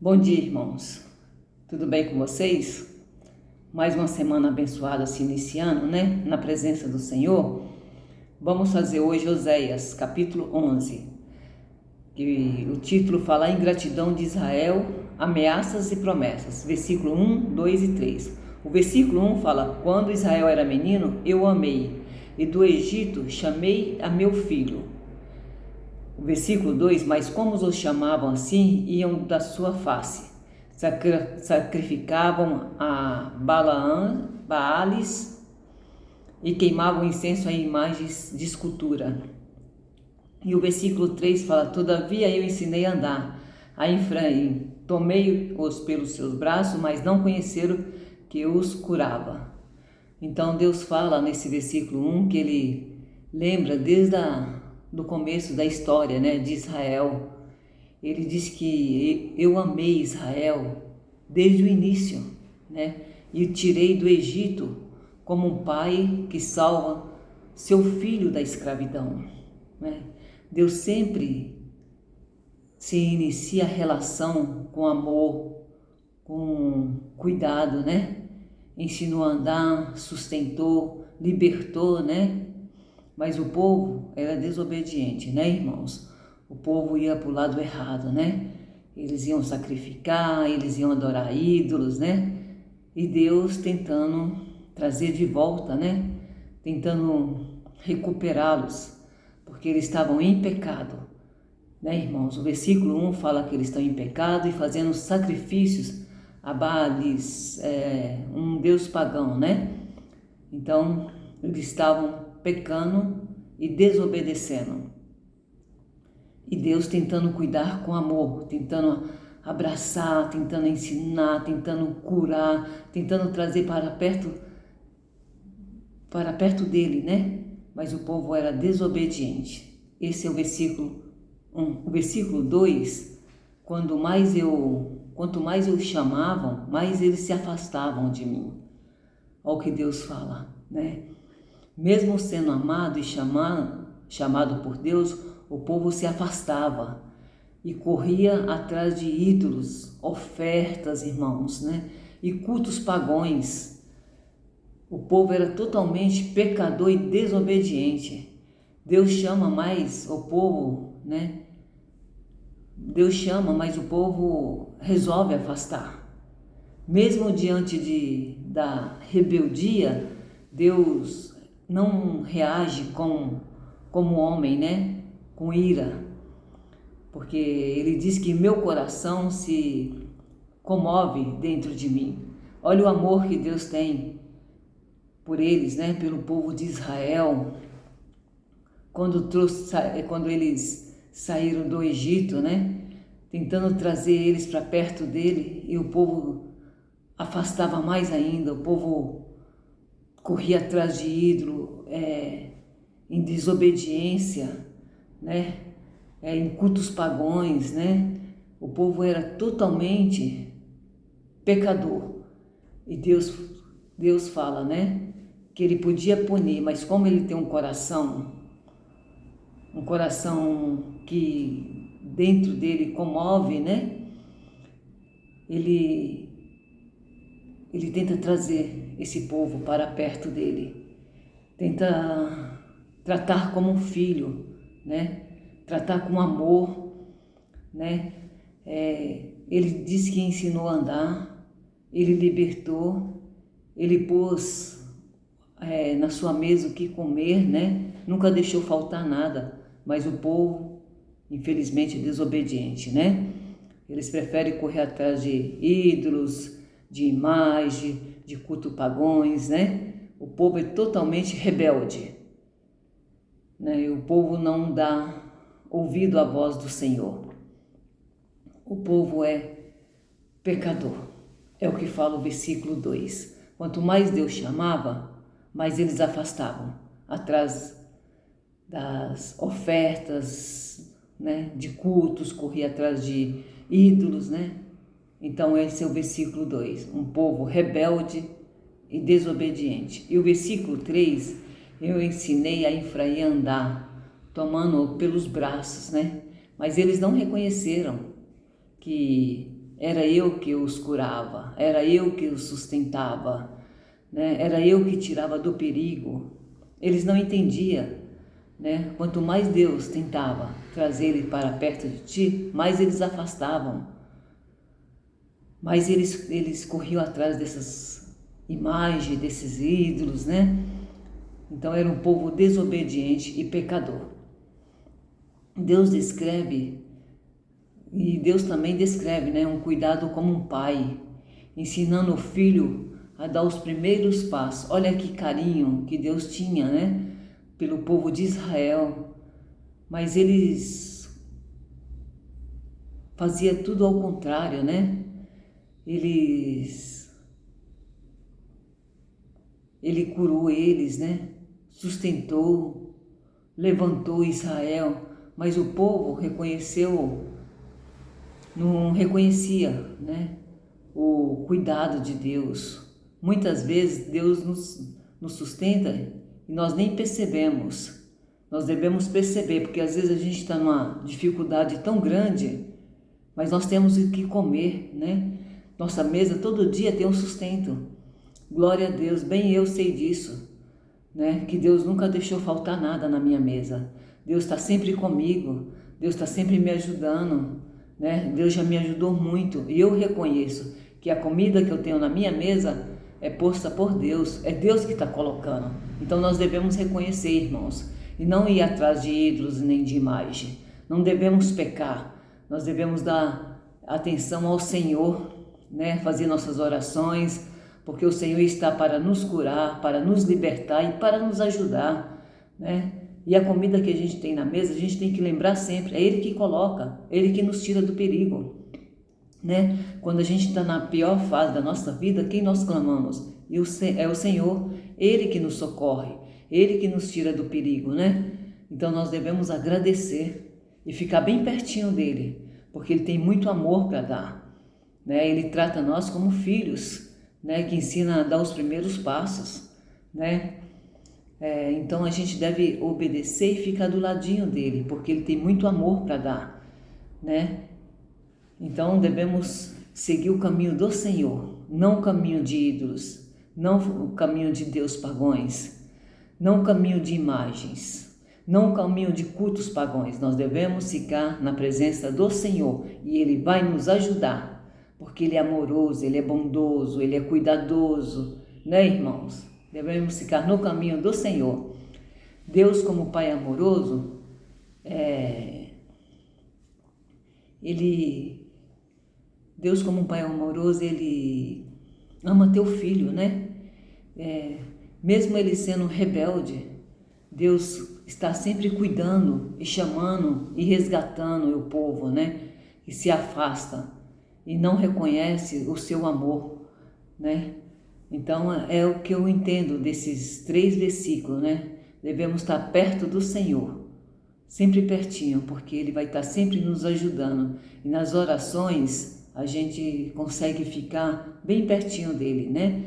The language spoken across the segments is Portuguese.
Bom dia, irmãos. Tudo bem com vocês? Mais uma semana abençoada se iniciando, né? Na presença do Senhor. Vamos fazer hoje Oséias, capítulo 11. Que o título fala a ingratidão de Israel, ameaças e promessas. Versículo 1, 2 e 3. O versículo 1 fala: Quando Israel era menino, eu o amei, e do Egito chamei a meu filho. O versículo 2, mas como os chamavam assim, iam da sua face, sacrificavam a Baales e queimavam incenso a imagens de escultura. E o versículo 3 fala, todavia eu ensinei a andar a Efraim, tomei-os pelos seus braços, mas não conheceram que eu os curava. Então Deus fala nesse versículo 1 que ele lembra desde do começo da história, né, de Israel. Ele diz que eu amei Israel desde o início, né, e o tirei do Egito como um pai que salva seu filho da escravidão, né? Deus sempre se inicia a relação com amor, com cuidado, né? Ensinou a andar, sustentou, libertou, né? Mas o povo era desobediente, né, irmãos? O povo ia para o lado errado, né? Eles iam sacrificar, eles iam adorar ídolos, né? E Deus tentando trazer de volta, né? Tentando recuperá-los, porque eles estavam em pecado, né, irmãos? O versículo 1 fala que eles estão em pecado e fazendo sacrifícios a Baales, um deus pagão, né? Então, eles estavam pecando e desobedecendo. E Deus tentando cuidar com amor, tentando abraçar, tentando ensinar, tentando curar, tentando trazer para perto dele, né? Mas o povo era desobediente. Esse é o versículo 1. O versículo 2, quanto mais eu chamavam, mais eles se afastavam de mim. Olha o que Deus fala, né? Mesmo sendo amado e chamado por Deus, o povo se afastava e corria atrás de ídolos, ofertas, irmãos, né? E cultos pagões. O povo era totalmente pecador e desobediente. Deus chama mais o povo, né? Deus chama, mas o povo resolve afastar. Mesmo diante da rebeldia, Deus não reage como homem, né? Com ira. Porque ele diz que meu coração se comove dentro de mim. Olha o amor que Deus tem por eles, né? Pelo povo de Israel. Quando eles saíram do Egito, né? Tentando trazer eles para perto dele, e o povo afastava mais ainda, o povo corria atrás de ídolo, em desobediência, né? Em cultos pagões, né? O povo era totalmente pecador. E Deus fala, né? Que ele podia punir, mas como ele tem um coração que dentro dele comove, né? Ele tenta trazer esse povo para perto dele, tenta tratar como um filho, né? Tratar com amor, né? Ele disse que ensinou a andar, ele libertou, ele pôs na sua mesa o que comer, né? Nunca deixou faltar nada, mas o povo, infelizmente, é desobediente, né? Eles preferem correr atrás de ídolos, de imagem, de culto pagões, né? O povo é totalmente rebelde, né? E o povo não dá ouvido à voz do Senhor. O povo é pecador. É o que fala o versículo 2. Quanto mais Deus chamava, mais eles afastavam, atrás das ofertas, né, de cultos, corria atrás de ídolos, né? Então esse é o versículo 2, um povo rebelde e desobediente. E o versículo 3, eu ensinei a Efraim a andar, tomando-o pelos braços, né? Mas eles não reconheceram que Era eu que os curava, era eu que os sustentava, né? Era eu que tirava do perigo. Eles não entendiam, né? Quanto mais Deus tentava trazer ele para perto de ti, mais eles afastavam, mais eles corriam atrás dessas imagens, desses ídolos, né? Então era um povo desobediente e pecador. Deus descreve, e Deus também descreve, né, um cuidado como um pai, ensinando o filho a dar os primeiros passos. Olha que carinho que Deus tinha, né, pelo povo de Israel. Mas eles faziam tudo ao contrário, né? Ele curou eles, né? Sustentou, levantou Israel, mas o povo não reconhecia, né, o cuidado de Deus. Muitas vezes Deus nos sustenta e nós nem percebemos. Nós devemos perceber, porque às vezes a gente está numa dificuldade tão grande, mas nós temos o que comer, né? Nossa mesa todo dia tem um sustento. Glória a Deus, bem eu sei disso, né? Que Deus nunca deixou faltar nada na minha mesa. Deus está sempre comigo, Deus está sempre me ajudando, né? Deus já me ajudou muito e eu reconheço que a comida que eu tenho na minha mesa é posta por Deus, é Deus que está colocando. Então nós devemos reconhecer, irmãos, e não ir atrás de ídolos nem de imagem. Não devemos pecar, nós devemos dar atenção ao Senhor, né? Fazer nossas orações, porque o Senhor está para nos curar, para nos libertar e para nos ajudar, né? E a comida que a gente tem na mesa, a gente tem que lembrar sempre, é Ele que coloca, é Ele que nos tira do perigo, né? Quando a gente está na pior fase da nossa vida, quem nós clamamos? É o Senhor, Ele que nos socorre, Ele que nos tira do perigo, né? Então nós devemos agradecer e ficar bem pertinho dEle, porque Ele tem muito amor para dar, né? Ele trata nós como filhos, né? Que ensina a dar os primeiros passos, né? Então a gente deve obedecer e ficar do ladinho dele, porque ele tem muito amor para dar, né? Então devemos seguir o caminho do Senhor, não o caminho de ídolos, não o caminho de Deus pagões, não o caminho de imagens, não o caminho de cultos pagãos. Nós devemos ficar na presença do Senhor e Ele vai nos ajudar, porque Ele é amoroso, Ele é bondoso, Ele é cuidadoso, né, irmãos? Devemos ficar no caminho do Senhor. Deus, como Pai amoroso, Deus, como um Pai amoroso, Ele ama teu filho, né? Mesmo ele sendo rebelde, Deus está sempre cuidando e chamando e resgatando o povo, né? Que se afasta e não reconhece o seu amor, né? Então é o que eu entendo desses 3 versículos, né? Devemos estar perto do Senhor, sempre pertinho, porque Ele vai estar sempre nos ajudando. E nas orações a gente consegue ficar bem pertinho dEle, né?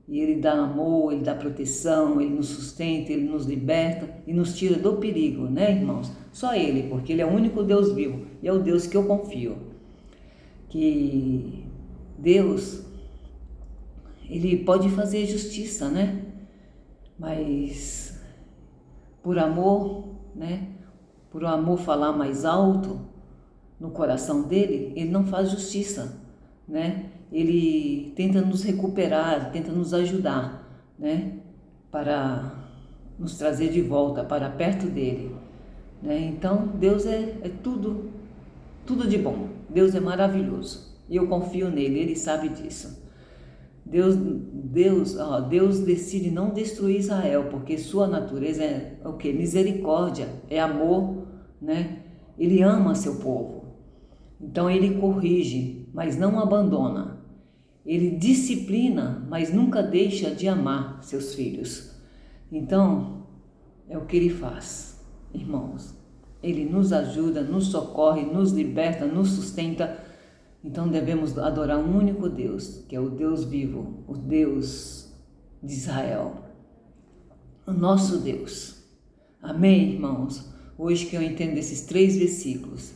E Ele dá amor, Ele dá proteção, Ele nos sustenta, Ele nos liberta e nos tira do perigo, né, irmãos? Só Ele, porque Ele é o único Deus vivo e é o Deus que eu confio. Que Deus, Ele pode fazer justiça, né? Mas por amor, né? Por amor falar mais alto no coração dele, Ele não faz justiça, né? Ele tenta nos recuperar, tenta nos ajudar, né? Para nos trazer de volta para perto dele, né? Então Deus é tudo de bom. Deus é maravilhoso e eu confio nele, Ele sabe disso. Deus decide não destruir Israel, porque sua natureza é o quê? Misericórdia, é amor, né? Ele ama seu povo. Então Ele corrige, mas não abandona. Ele disciplina, mas nunca deixa de amar seus filhos. Então, é o que Ele faz, irmãos. Ele nos ajuda, nos socorre, nos liberta, nos sustenta. Então devemos adorar um único Deus, que é o Deus vivo, o Deus de Israel, o nosso Deus. Amém, irmãos? Hoje que eu entendo esses 3 versículos,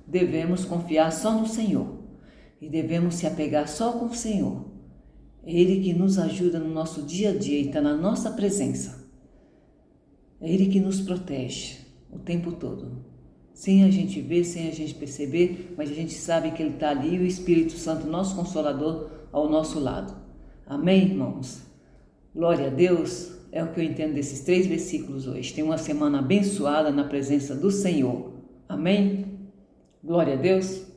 devemos confiar só no Senhor. e devemos se apegar só com o Senhor. É Ele que nos ajuda no nosso dia a dia e está na nossa presença. É Ele que nos protege o tempo todo. Sem a gente ver, sem a gente perceber, mas a gente sabe que Ele está ali e o Espírito Santo, nosso Consolador, ao nosso lado. Amém, irmãos? Glória a Deus, é o que eu entendo desses 3 versículos hoje. Tenha uma semana abençoada na presença do Senhor. Amém? Glória a Deus.